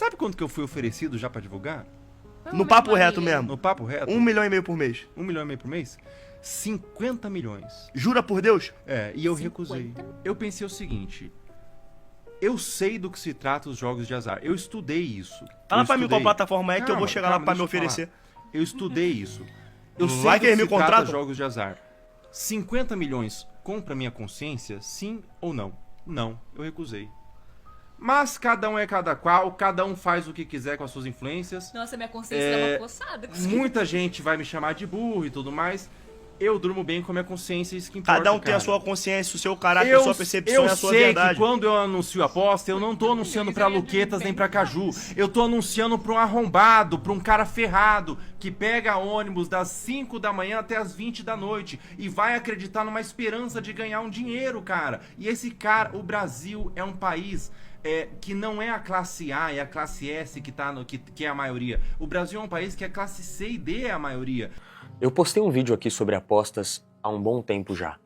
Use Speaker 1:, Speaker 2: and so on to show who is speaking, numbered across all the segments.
Speaker 1: Sabe quanto que eu fui oferecido já pra divulgar?
Speaker 2: No papo reto mesmo.
Speaker 1: No papo reto?
Speaker 2: 1,5 milhão por mês.
Speaker 1: 1,5 milhão por mês? 50 milhões.
Speaker 2: Jura por Deus?
Speaker 1: E eu recusei. Eu pensei o seguinte... Eu sei do que se trata os jogos de azar. Eu estudei isso.
Speaker 2: Fala pra mim qual plataforma é que eu vou chegar lá pra me oferecer.
Speaker 1: Eu estudei isso. Eu sei
Speaker 2: Vai
Speaker 1: do
Speaker 2: que
Speaker 1: que
Speaker 2: me
Speaker 1: se trata
Speaker 2: contrata?
Speaker 1: os jogos de azar. 50 milhões compra minha consciência? Sim ou não? Não, eu recusei. Mas cada um é cada qual, cada um faz o que quiser com as suas influências.
Speaker 3: Nossa, minha consciência dá uma coçada. Com isso.
Speaker 1: Muita gente vai me chamar de burro e tudo mais. Eu durmo bem com a minha consciência, isso que importa,
Speaker 2: Cada um tem a sua consciência, o seu caráter, a sua percepção e a sua verdade.
Speaker 1: Eu sei que quando eu anuncio aposta, eu não tô anunciando pra Luquetas nem pra Caju. Eu tô anunciando pra um arrombado, pra um cara ferrado, que pega ônibus das 5 da manhã até as 20 da noite e vai acreditar numa esperança de ganhar um dinheiro, cara. E esse cara, o Brasil é um país... que não é a classe A, é a classe S que é a maioria. O Brasil é um país que a classe C e D é a maioria.
Speaker 4: Eu postei um vídeo aqui sobre apostas há um bom tempo já.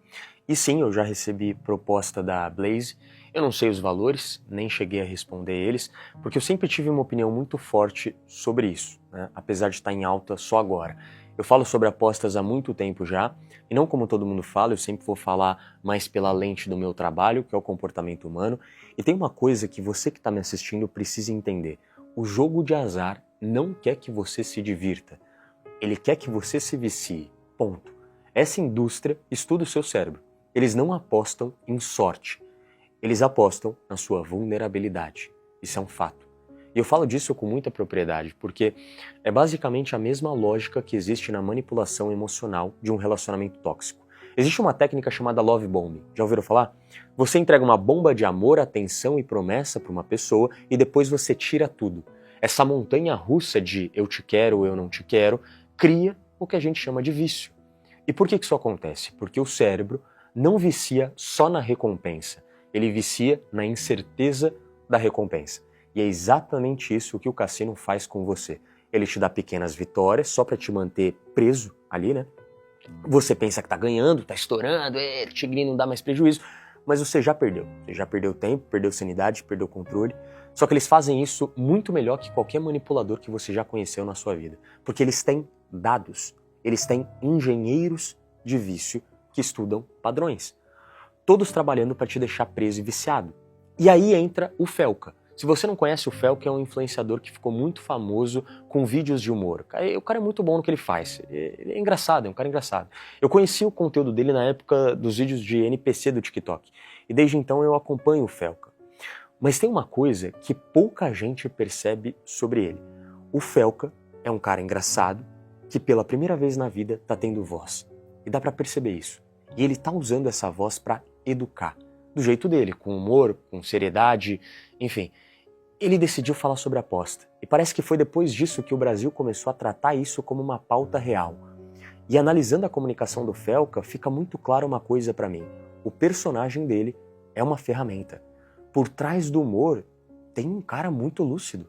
Speaker 4: E sim, eu já recebi proposta da Blaze. Eu não sei os valores, nem cheguei a responder eles, porque eu sempre tive uma opinião muito forte sobre isso, né? Apesar de estar em alta só agora. Eu falo sobre apostas há muito tempo já, e não como todo mundo fala, eu sempre vou falar mais pela lente do meu trabalho, que é o comportamento humano. E tem uma coisa que você que está me assistindo precisa entender. O jogo de azar não quer que você se divirta. Ele quer que você se vicie. Ponto. Essa indústria estuda o seu cérebro. Eles não apostam em sorte. Eles apostam na sua vulnerabilidade. Isso é um fato. E eu falo disso com muita propriedade, porque é basicamente a mesma lógica que existe na manipulação emocional de um relacionamento tóxico. Existe uma técnica chamada love bombing. Já ouviram falar? Você entrega uma bomba de amor, atenção e promessa para uma pessoa e depois você tira tudo. Essa montanha russa de eu te quero ou eu não te quero cria o que a gente chama de vício. E por que isso acontece? Porque o cérebro não vicia só na recompensa, ele vicia na incerteza da recompensa. E é exatamente isso que o cassino faz com você. Ele te dá pequenas vitórias só para te manter preso ali, né? Você pensa que tá ganhando, tá estourando, o tigrinho não dá mais prejuízo, mas você já perdeu. Você já perdeu tempo, perdeu sanidade, perdeu controle. Só que eles fazem isso muito melhor que qualquer manipulador que você já conheceu na sua vida. Porque eles têm dados, eles têm engenheiros de vício que estudam padrões. Todos trabalhando para te deixar preso e viciado. E aí entra o Felca. Se você não conhece o Felca, é um influenciador que ficou muito famoso com vídeos de humor. O cara é muito bom no que ele faz. Ele é engraçado, é um cara engraçado. Eu conheci o conteúdo dele na época dos vídeos de NPC do TikTok. E desde então eu acompanho o Felca. Mas tem uma coisa que pouca gente percebe sobre ele. O Felca é um cara engraçado que pela primeira vez na vida tá tendo voz. E dá pra perceber isso. E ele tá usando essa voz pra educar. Do jeito dele, com humor, com seriedade, enfim. Ele decidiu falar sobre aposta. E parece que foi depois disso que o Brasil começou a tratar isso como uma pauta real. E analisando a comunicação do Felca, fica muito clara uma coisa pra mim. O personagem dele é uma ferramenta. Por trás do humor tem um cara muito lúcido.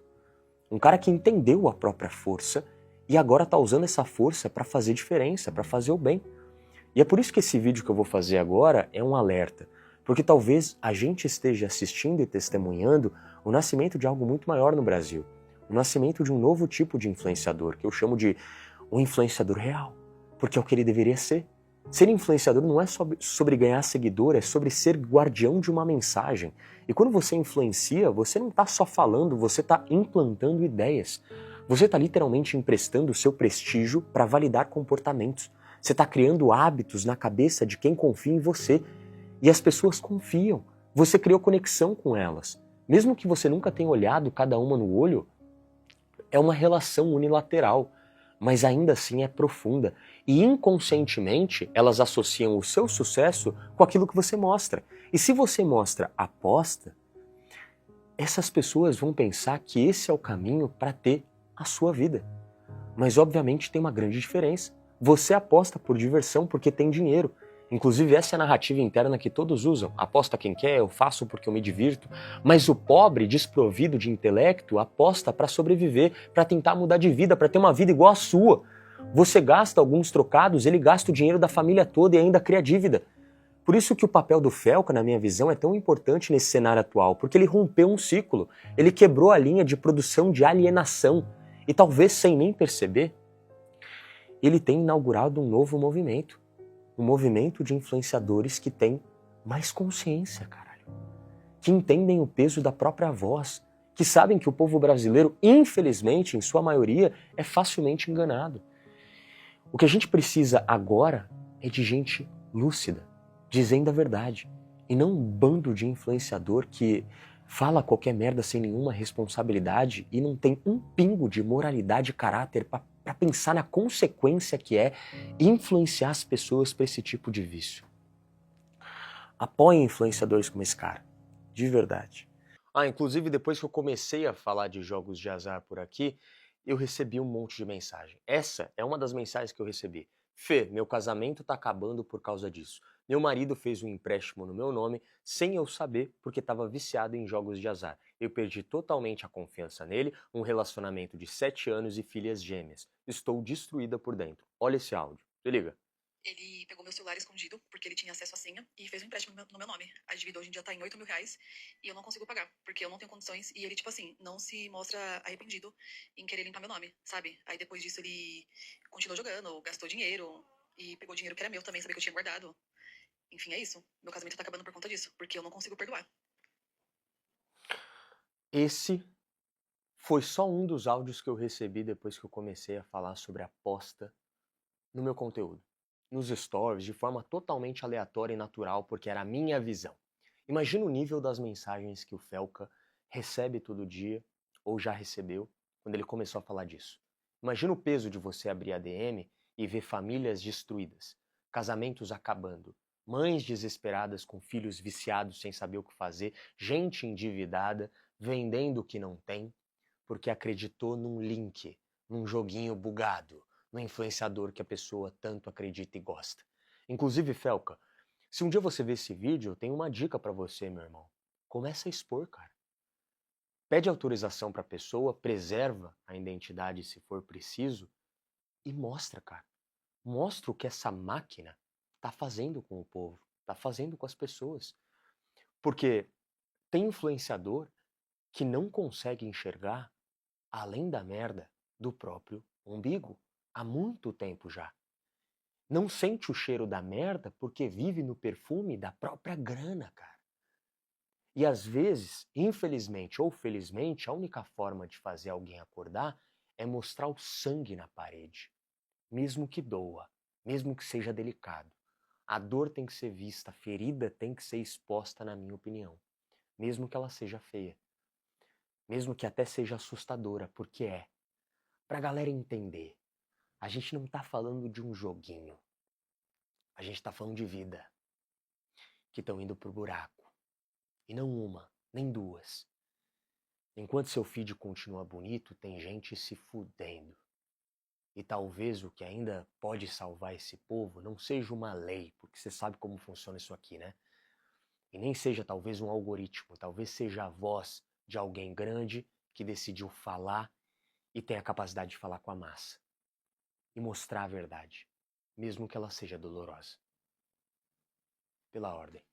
Speaker 4: Um cara que entendeu a própria força e agora tá usando essa força pra fazer diferença, pra fazer o bem. E é por isso que esse vídeo que eu vou fazer agora é um alerta. Porque talvez a gente esteja assistindo e testemunhando o nascimento de algo muito maior no Brasil. O nascimento de um novo tipo de influenciador, que eu chamo de um influenciador real. Porque é o que ele deveria ser. Ser influenciador não é sobre ganhar seguidor, é sobre ser guardião de uma mensagem. E quando você influencia, você não está só falando, você está implantando ideias. Você está literalmente emprestando o seu prestígio para validar comportamentos. Você está criando hábitos na cabeça de quem confia em você. E as pessoas confiam. Você criou conexão com elas. Mesmo que você nunca tenha olhado cada uma no olho, é uma relação unilateral. Mas ainda assim é profunda. E inconscientemente, elas associam o seu sucesso com aquilo que você mostra. E se você mostra aposta, essas pessoas vão pensar que esse é o caminho para ter a sua vida. Mas obviamente tem uma grande diferença. Você aposta por diversão porque tem dinheiro. Inclusive essa é a narrativa interna que todos usam. Aposta quem quer, eu faço porque eu me divirto. Mas o pobre, desprovido de intelecto, aposta para sobreviver, para tentar mudar de vida, para ter uma vida igual à sua. Você gasta alguns trocados, ele gasta o dinheiro da família toda e ainda cria dívida. Por isso que o papel do Felca, na minha visão, é tão importante nesse cenário atual, porque ele rompeu um ciclo, ele quebrou a linha de produção de alienação, e talvez sem nem perceber, ele tem inaugurado um novo movimento, um movimento de influenciadores que tem mais consciência, caralho, que entendem o peso da própria voz, que sabem que o povo brasileiro, infelizmente, em sua maioria, é facilmente enganado. O que a gente precisa agora é de gente lúcida, dizendo a verdade, e não um bando de influenciador que fala qualquer merda sem nenhuma responsabilidade e não tem um pingo de moralidade e caráter para pensar na consequência que é influenciar as pessoas para esse tipo de vício. Apoiem influenciadores como esse cara, de verdade. Inclusive depois que eu comecei a falar de jogos de azar por aqui, eu recebi um monte de mensagem. Essa é uma das mensagens que eu recebi. Fê, meu casamento tá acabando por causa disso. Meu marido fez um empréstimo no meu nome sem eu saber porque estava viciado em jogos de azar. Eu perdi totalmente a confiança nele, um relacionamento de 7 anos e filhas gêmeas. Estou destruída por dentro. Olha esse áudio. Se liga.
Speaker 5: Ele pegou meu celular escondido, porque ele tinha acesso à senha, e fez um empréstimo no meu nome. A dívida hoje em dia tá em R$8.000, e eu não consigo pagar, porque eu não tenho condições, e ele, tipo assim, não se mostra arrependido em querer limpar meu nome, sabe? Aí depois disso ele continuou jogando, gastou dinheiro, e pegou dinheiro que era meu também, sabia que eu tinha guardado. Enfim, é isso. Meu casamento tá acabando por conta disso, porque eu não consigo perdoar.
Speaker 4: Esse foi só um dos áudios que eu recebi depois que eu comecei a falar sobre aposta no meu conteúdo. Nos stories, de forma totalmente aleatória e natural, porque era a minha visão. Imagina o nível das mensagens que o Felca recebe todo dia, ou já recebeu, quando ele começou a falar disso. Imagina o peso de você abrir a DM e ver famílias destruídas, casamentos acabando, mães desesperadas com filhos viciados sem saber o que fazer, gente endividada, vendendo o que não tem, porque acreditou num link, num joguinho bugado, no influenciador que a pessoa tanto acredita e gosta. Inclusive, Felca, se um dia você ver esse vídeo, eu tenho uma dica pra você, meu irmão. Começa a expor, cara. Pede autorização pra pessoa, preserva a identidade se for preciso e mostra, cara. Mostra o que essa máquina tá fazendo com o povo, tá fazendo com as pessoas. Porque tem influenciador que não consegue enxergar além da merda do próprio umbigo. Há muito tempo já. Não sente o cheiro da merda porque vive no perfume da própria grana, cara. E às vezes, infelizmente ou felizmente, a única forma de fazer alguém acordar é mostrar o sangue na parede. Mesmo que doa, mesmo que seja delicado. A dor tem que ser vista, a ferida tem que ser exposta, na minha opinião. Mesmo que ela seja feia. Mesmo que até seja assustadora, porque é. Pra galera entender. A gente não tá falando de um joguinho. A gente tá falando de vida. Que estão indo pro buraco. E não uma, nem duas. Enquanto seu feed continua bonito, tem gente se fudendo. E talvez o que ainda pode salvar esse povo não seja uma lei, porque você sabe como funciona isso aqui, né? E nem seja talvez um algoritmo, talvez seja a voz de alguém grande que decidiu falar e tem a capacidade de falar com a massa. E mostrar a verdade, mesmo que ela seja dolorosa. Pela ordem.